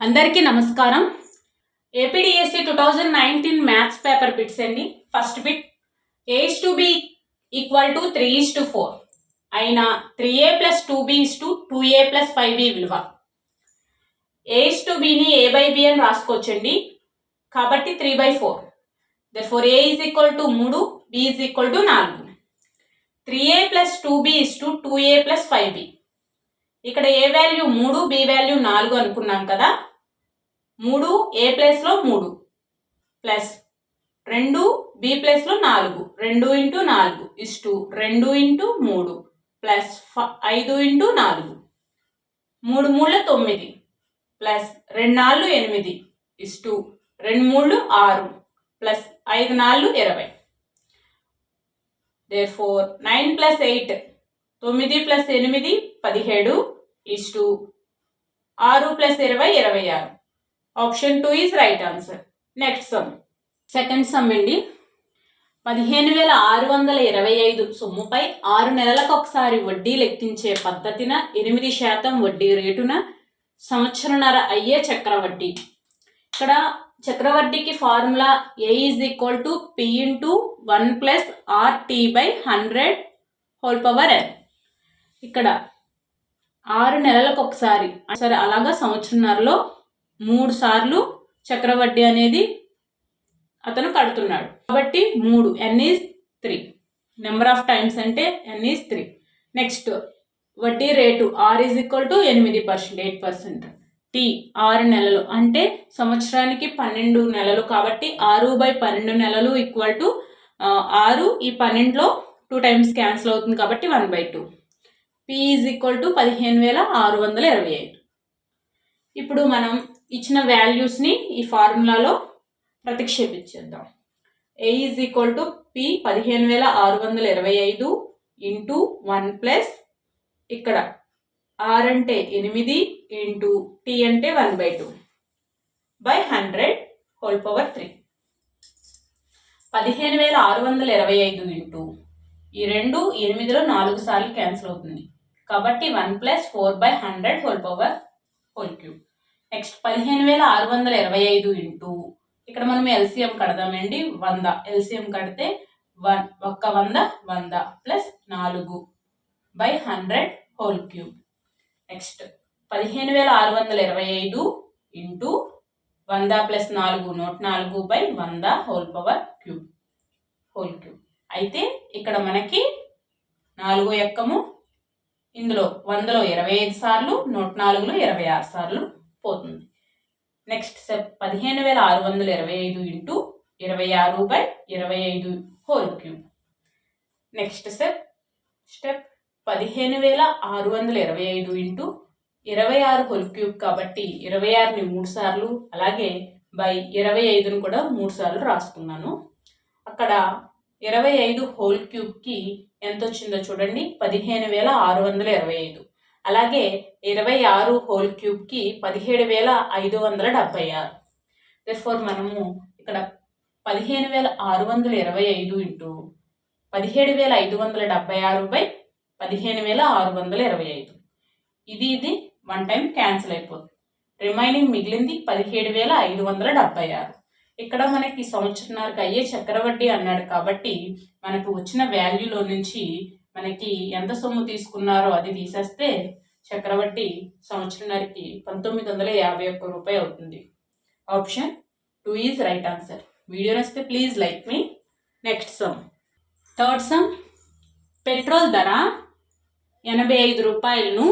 అందరికీ నమస్కారం. APDSC 2019 maths paper bits అండి. ఫస్ట్ బిట్ a/b = 3:4 అయినా 3a + 2b 2a + 5b విలువ. a/bని a/b అని రాసుకోవచ్చండి. కాబట్టి 3/4. therefore a = 3, b = 4. 3a + 2b 2a + 5b. ఇక్కడ a వాల్యూ 3, b వాల్యూ 4 అనుకున్నాం కదా. 3 a ప్లేస్లో 3 ప్లస్ 2 b ప్లేస్లో 4, 2 × 4 2 × 3 plus 5 × 4 3 3 9 plus 2 4 8 2 3 6 plus 5 4 20. therefore 9 + 8 9 + 8 17 6 + 20 26. Option 2 is right answer. Next some, second some అండి. 15,625 సొమ్ముపై 6 నెలలకు ఒకసారి వడ్డీ లెక్కించే పద్ధతిన 8% వడ్డీ రేటున సంవత్సరన్నర అయ్యే చక్రవడ్డీ. ఇక్కడ చక్రవడ్డీకి ఫార్ములా a = p × 1 + RT/100n. ఇక్కడ 6 నెలలకు ఒకసారి సరే అలాగా సంవత్సరన్నరలో 3 సార్లు చక్రవడ్డీ అనేది అతను కడుతున్నాడు. కాబట్టి 3 n is 3. Number of times అంటే n is 3. నెక్స్ట్ వడ్డీ రేటు r is = 8%. t 6 నెలలు అంటే సంవత్సరానికి 12 నెలలు కాబట్టి 6/12 నెలలు = 6. ఈ 12లో 2 టైమ్స్ క్యాన్సిల్ అవుతుంది కాబట్టి 1/2. p is = 15,625. ఇప్పుడు మనం ఇచ్చిన వాల్యూస్ని ఈ ఫార్ములాలో ప్రతిక్షేపించేద్దాం. a = p 15,625 × 1 ప్లస్ ఇక్కడ r అంటే 8 ఇంటూ t అంటే 1/2 100/3. 15,625 ఇంటూ ఈ 2 8లో 4 సార్లు క్యాన్సిల్ అవుతుంది కాబట్టి 1 + 4/100 నెక్స్ట్ 15,625 ఇంటూ ఇక్కడ మనం ఎల్సిఎం కడదామండి. 100 ఎల్సిఎం కడితే 100 100 ప్లస్ 4/100 నెక్స్ట్ 15,625 ఇంటూ 100 + 4 104/100 అయితే ఇక్కడ మనకి 4 ఎక్కము ఇందులో 100లో 25 సార్లు 104లో 26 సార్లు పోతుంది. Next step 15,625 into 26/25 next step 15,625 into 26 కాబట్టి 26ని 3 సార్లు అలాగే 25ని కూడా 3 సార్లు రాసుకున్నాను. అక్కడ 25/3కి ఎంత వచ్చిందో చూడండి, 15,625. అలాగే 26/3కి 17,576. therefore మనము ఇక్కడ 15,625 ఇంటూ 17,576/15,625 ఇది 1 టైం క్యాన్సిల్ అయిపోతుంది. రిమైనింగ్ మిగిలింది 17,576. ఇక్కడ మనకి సంవత్సరన్నరకు అయ్యే చక్రవడ్డీ అన్నాడు కాబట్టి మనకు వచ్చిన వాల్యూలో నుంచి మనకి ఎంత సొమ్ము తీసుకున్నారో అది తీసేస్తే చక్రవడ్డీ సంవత్సరన్నరకి 1,951 రూపాయి అవుతుంది. Option 2 is right answer. Video నచ్చితే ప్లీజ్ లైక్ మీ. Next sum, third sum. Petrol ధర 85 రూపాయలను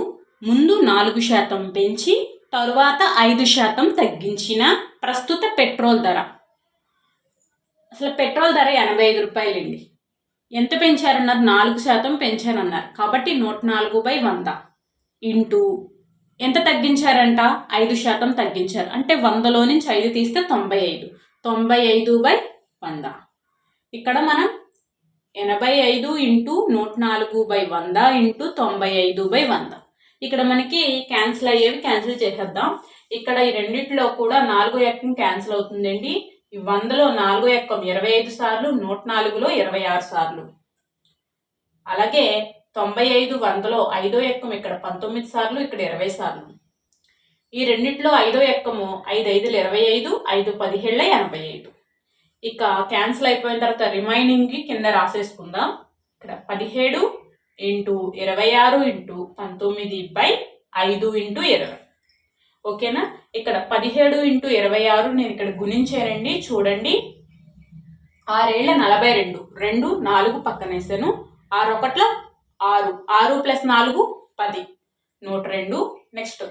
ముందు 4% పెంచి తరువాత 5% తగ్గించిన ప్రస్తుత పెట్రోల్ ధర. అసలు పెట్రోల్ ధర 85 రూపాయలండి. ఎంత పెంచారన్నారు? 4% పెంచారన్నారు కాబట్టి 104/100 ఇంటూ ఎంత తగ్గించారంట? 5% తగ్గించారు అంటే 100లో నుంచి 5 తీస్తే 95. 95/100. ఇక్కడ మనం 85 ఇంటూ 104/100 ఇంటూ 95/100. ఇక్కడ మనకి క్యాన్సిల్ అయ్యేవి క్యాన్సిల్ చేసేద్దాం. ఇక్కడ ఈ రెండింటిలో కూడా 4 ఎక్కం క్యాన్సిల్ అవుతుందండి. ఈ 100లో 4 ఎక్కం 25 సార్లు, 104లో 26 సార్లు. అలాగే 95 100లో 5 ఎక్కం ఇక్కడ 19 సార్లు, ఇక్కడ 20 సార్లు. ఈ రెండిట్లో 5వ ఎక్కము 5 5 25, 5 17 85. ఇక క్యాన్సిల్ అయిపోయిన తర్వాత రిమైనింగ్ కింద రాసేసుకుందాం. ఇక్కడ 17 ఇంటూ 26 ఇంటూ 19/5 ఇంటూ 20. ఓకేనా? ఇక్కడ 17 ఇంటూ 26 నేను ఇక్కడ గుణించానండి. చూడండి, 6 ఏళ్ళ 42, 2 4 పక్కనేసాను. 6 1 6, 6 ప్లస్ 4 10, 102. నెక్స్ట్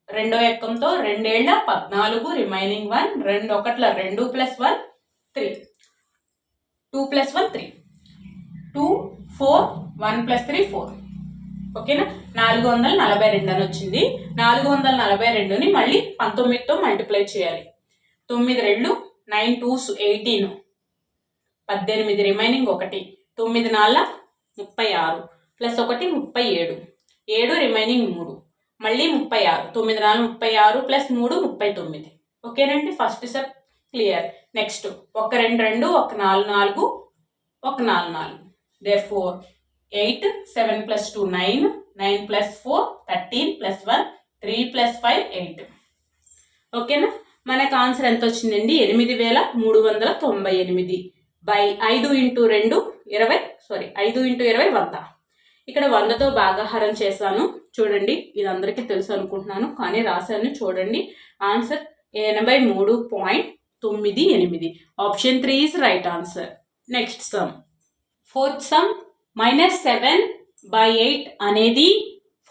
రెండో ఎక్కంతో 2 ఏళ్ళ 14, రిమైనింగ్ 1, 2 1 2 ప్లస్ 1 3, 2 ప్లస్ 1 3, 2 4, 1 ప్లస్ 3 4. ఓకేనా? 442 అని వచ్చింది. 442ని మళ్ళీ 19తో మల్టిప్లై చేయాలి. 9 2 9 2s 18, 18, రిమైనింగ్ 1, 9 4 36 ప్లస్ 1 37, 7 రిమైనింగ్ 3, మళ్ళీ 36, 9 4 36 ప్లస్ 3 39. ఓకేనండి? First step clear. Next 1 2 2, 1 4 4, 1 4 4. Therefore 8 7 plus 2 9, 9 plus 4 13 plus 1 3 plus 5 8. ఓకేనా? మనకు ఆన్సర్ ఎంత వచ్చిందండి? 8398 బై 5 ఇంటూ 2 20, 5 ఇంటూ 20 100. ఇక్కడ 100తో భాగాహారం చేశాను. చూడండి, ఇది అందరికీ తెలుసు అనుకుంటున్నాను, కానీ రాశాను. చూడండి, answer 83.98. Option 3 is right answer. Next some. Fourth sum. -7/8 అనేది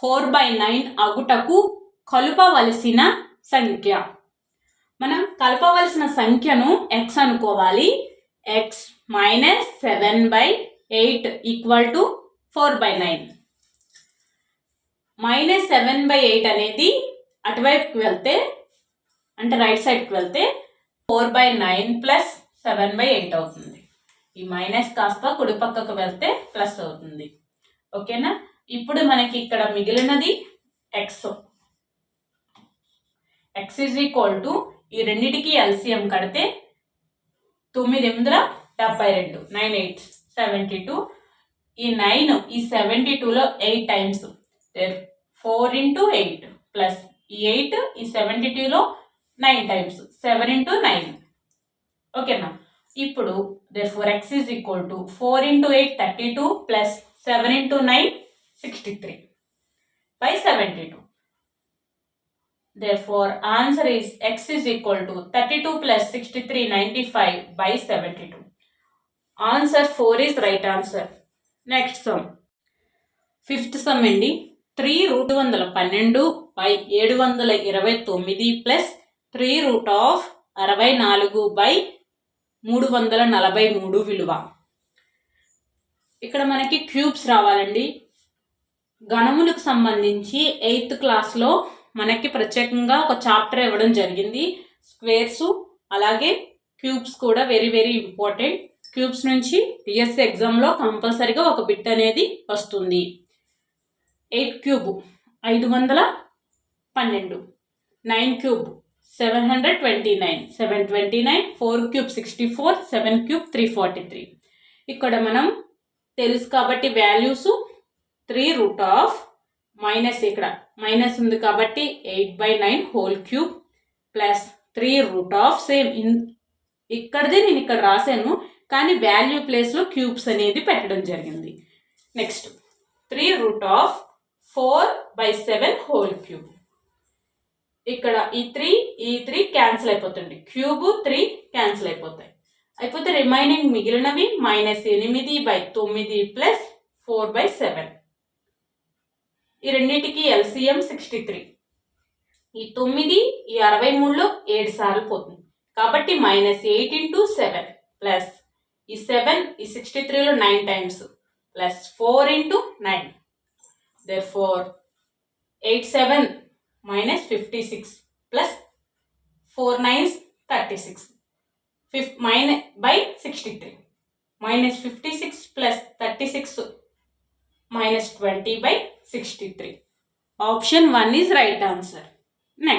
4/9 అగుటకు కలుపవలసిన సంఖ్య. మనం కలపవలసిన సంఖ్యను x అనుకోవాలి. x -7/8 equal to 4/9. -7/8 అనేది అటువైపుకి వెళ్తే, అంటే రైట్ సైడ్కి వెళ్తే 4/9 ప్లస్ 7/8 అవుతుంది. ఈ మైనస్ కాస్త కుడి పక్కకు వెళ్తే ప్లస్ అవుతుంది. ఓకేనా? ఇప్పుడు మనకి ఇక్కడ మిగిలినది X. X is equal to, ఈ రెండిటికి ఎల్సిఎం కడితే 9 8 72, 9 8 72. ఈ 9 ఈ 72లో 8 టైమ్స్, 4 ఇంటూ 8 ప్లస్ ఈ 8 ఈ 72లో 9 టైమ్స్, 7 ఇంటూ 9. ఓకేనా? ఇప్పుడు therefore x is equal to 4 into 8 32 plus 7 into 9 63 by 72. Therefore answer is x is equal to 32 plus 63 95 by 72. Answer 4 is right answer. Next sum. Fifth sum అండి. 3√112 by 729 plus 3√64 by 343 విలువ. ఇక్కడ మనకి cubes రావాలండి. గణములకు సంబంధించి 8th క్లాస్లో మనకి ప్రత్యేకంగా ఒక చాప్టర్ ఇవ్వడం జరిగింది. స్క్వేర్స్ అలాగే క్యూబ్స్ కూడా వెరీ వెరీ ఇంపార్టెంట్. క్యూబ్స్ నుంచి పిఎస్సి ఎగ్జామ్లో కంపల్సరీగా ఒక బిట్ అనేది వస్తుంది. 8 క్యూబ్ 512, 9 క్యూబ్ 729, 729, 4 క్యూబ్ 64, 7 క్యూబ్ 343. ఇక్కడ మనం తెలుసు కాబట్టి వాల్యూస్ 3 మైనస్, ఇక్కడ మైనస్ ఉంది కాబట్టి 8/9 హోల్ క్యూబ్ ప్లస్ 3 సేమ్ ఇక్కడదే నేను ఇక్కడ రాశాను, కానీ వాల్యూ ప్లేస్లో క్యూబ్స్ అనేది పెట్టడం జరిగింది. Next 3/4/7 whole cube. ఇక్కడ ఈ 3 క్యాన్సిల్ అయిపోతుంది. క్యూబ్ 3 క్యాన్సిల్ అయిపోతే రిమైనింగ్ మిగిలినవి -8/9 ప్లస్ 4/7. ఈ రెండింటికి ఎల్సిఎం 63. ఈ 9 ఈ 63లో 7 సార్లు పోతుంది కాబట్టి -8 into 7 ప్లస్ ఈ 7 ఈ 63లో 9 times plus 4 into 9. therefore 8 7 -56 plus 4 9s 36 by 63. -56 plus 36 -20 by 63. Option 1 is right answer. Next.